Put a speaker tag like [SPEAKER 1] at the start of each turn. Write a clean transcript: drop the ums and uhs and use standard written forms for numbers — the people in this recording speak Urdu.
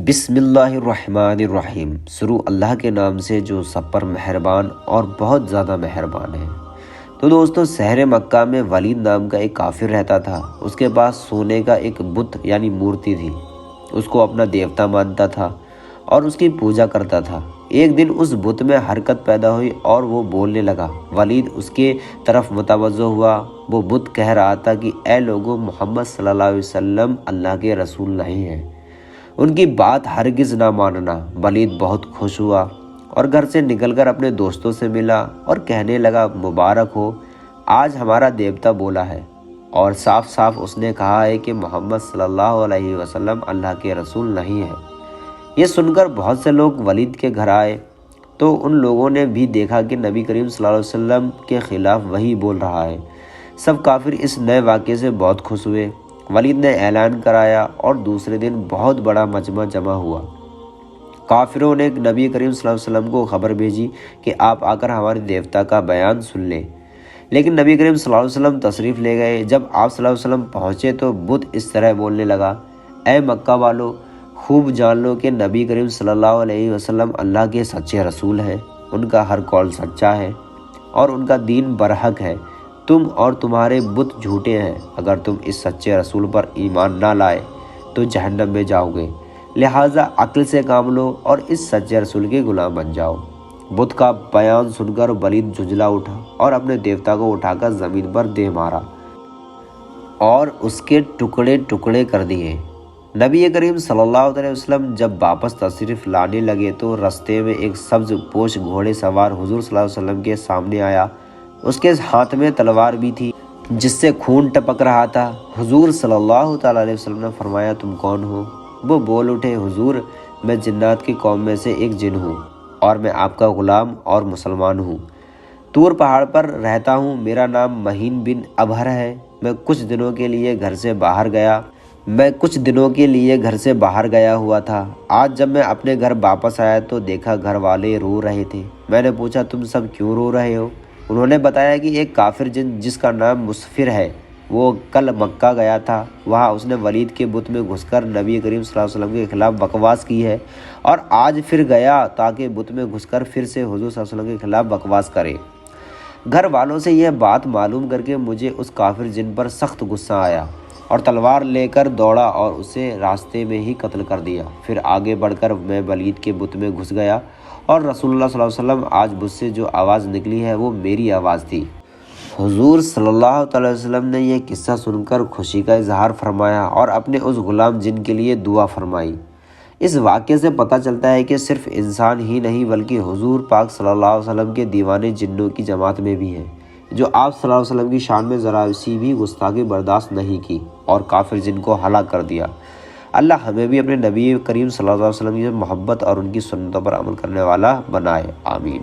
[SPEAKER 1] بسم اللہ الرحمن الرحیم، شروع اللہ کے نام سے جو سب پر مہربان اور بہت زیادہ مہربان ہے۔ تو دوستو، شہر مکہ میں ولید نام کا ایک کافر رہتا تھا۔ اس کے پاس سونے کا ایک بت یعنی مورتی تھی۔ اس کو اپنا دیوتا مانتا تھا اور اس کی پوجا کرتا تھا۔ ایک دن اس بت میں حرکت پیدا ہوئی اور وہ بولنے لگا۔ ولید اس کے طرف متوجہ ہوا۔ وہ بت کہہ رہا تھا کہ اے لوگو، محمد صلی اللہ علیہ وسلم اللہ کے رسول نہیں ہیں، ان کی بات ہرگز نہ ماننا۔ ولید بہت خوش ہوا اور گھر سے نکل کر اپنے دوستوں سے ملا اور کہنے لگا، مبارک ہو، آج ہمارا دیوتا بولا ہے اور صاف صاف اس نے کہا ہے کہ محمد صلی اللہ علیہ وسلم اللہ کے رسول نہیں ہیں۔ یہ سن کر بہت سے لوگ ولید کے گھر آئے تو ان لوگوں نے بھی دیکھا کہ نبی کریم صلی اللہ علیہ وسلم کے خلاف وہی بول رہا ہے۔ سب کافر اس نئے واقعے سے بہت خوش ہوئے۔ ولید نے اعلان کرایا اور دوسرے دن بہت بڑا مجمع جمع ہوا۔ کافروں نے نبی کریم صلی اللہ علیہ وسلم کو خبر بھیجی کہ آپ آ کر ہمارے دیوتا کا بیان سن لیں، لیکن نبی کریم صلی اللہ علیہ وسلم تشریف لے گئے۔ جب آپ صلی اللہ علیہ وسلم پہنچے تو بت اس طرح بولنے لگا، اے مکہ والو، خوب جان لو کہ نبی کریم صلی اللہ علیہ وسلم اللہ کے سچے رسول ہیں، ان کا ہر قول سچا ہے اور ان کا دین برحق ہے۔ تم اور تمہارے بت جھوٹے ہیں۔ اگر تم اس سچے رسول پر ایمان نہ لائے تو جہنم میں جاؤ گے، لہٰذا عقل سے کام لو اور اس سچے رسول کے غلام بن جاؤ۔ بت کا بیان سن کر ولید جھنجلا اٹھا اور اپنے دیوتا کو اٹھا کر زمین پر دے مارا اور اس کے ٹکڑے ٹکڑے کر دیے۔ نبی کریم صلی اللہ علیہ وسلم جب واپس تشریف لانے لگے تو رستے میں ایک سبز پوش گھوڑے سوار حضور صلی اللہ علیہ وسلم کے سامنے آیا۔ اس کے ہاتھ میں تلوار بھی تھی جس سے خون ٹپک رہا تھا۔ حضور صلی اللہ تعالیٰ علیہ وسلم نے فرمایا، تم کون ہو؟ وہ بول اٹھے، حضور، میں جنات کی قوم میں سے ایک جن ہوں اور میں آپ کا غلام اور مسلمان ہوں۔ طور پہاڑ پر رہتا ہوں۔ میرا نام مہین بن ابہر ہے۔ میں کچھ دنوں کے لیے گھر سے باہر گیا ہوا تھا۔ آج جب میں اپنے گھر واپس آیا تو دیکھا گھر والے رو رہے تھے۔ میں نے پوچھا، تم سب کیوں رو رہے ہو؟ انہوں نے بتایا کہ ایک کافر جن جس کا نام مسفر ہے، وہ کل مکہ گیا تھا۔ وہاں اس نے ولید کے بت میں گھس کر نبی کریم صلی اللہ علیہ وسلم کے خلاف بکواس کی ہے اور آج پھر گیا تاکہ بت میں گھس کر پھر سے حضور صلی اللہ علیہ وسلم کے خلاف بکواس کرے۔ گھر والوں سے یہ بات معلوم کر کے مجھے اس کافر جن پر سخت غصہ آیا اور تلوار لے کر دوڑا اور اسے راستے میں ہی قتل کر دیا۔ پھر آگے بڑھ کر میں ولید کے بت میں گھس گیا اور رسول اللہ صلی اللہ علیہ وسلم آج بت سے جو آواز نکلی ہے وہ میری آواز تھی۔ حضور صلی اللہ تعالیٰ علیہ وسلم نے یہ قصہ سن کر خوشی کا اظہار فرمایا اور اپنے اس غلام جن کے لیے دعا فرمائی۔ اس واقعے سے پتہ چلتا ہے کہ صرف انسان ہی نہیں بلکہ حضور پاک صلی اللہ علیہ وسلم کے دیوانے جنوں کی جماعت میں بھی ہیں، جو آپ صلی اللہ علیہ وسلم کی شان میں ذرا سی بھی گستاخی برداشت نہیں کی اور کافر جن کو ہلاک کر دیا۔ اللہ ہمیں بھی اپنے نبی کریم صلی اللہ علیہ وسلم کی محبت اور ان کی سنتوں پر عمل کرنے والا بنائے، آمین۔